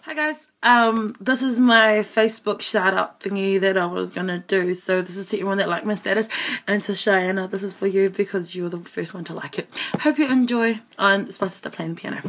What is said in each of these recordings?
Hi guys, this is my Facebook shout out thingy that I was gonna do. So this is to everyone that liked my status, and to Cheyenne, this is for you because you're the first one to like it. Hope you enjoy. I'm supposed to start playing the piano.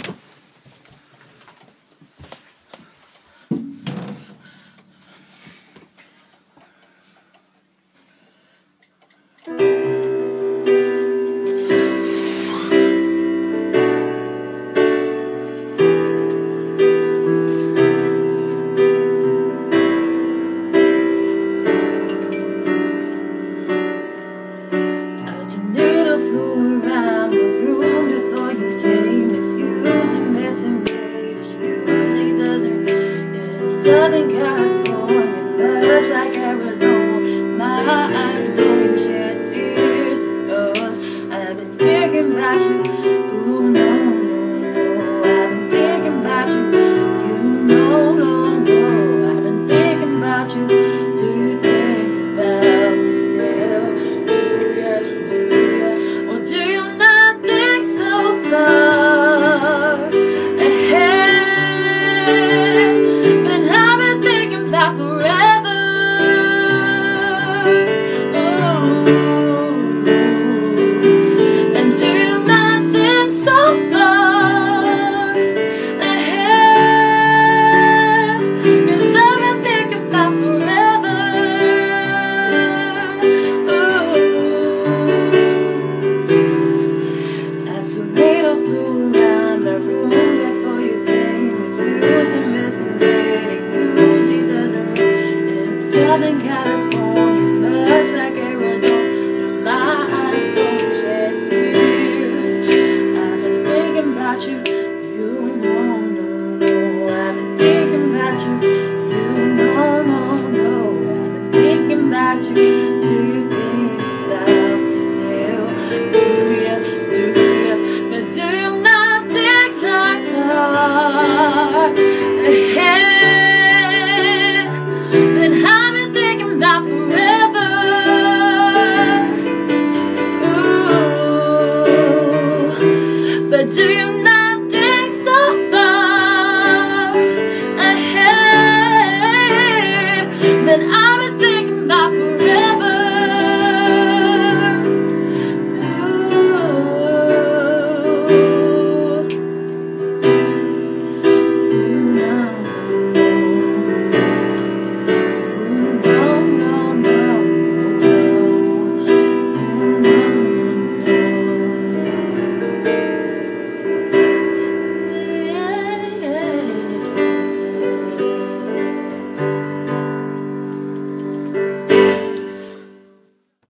Flew around the room before you came. Excuse the mess and made. She usually doesn't. In Southern California, much like Arizona, my eyes don't shed tears because I've been thinking about you.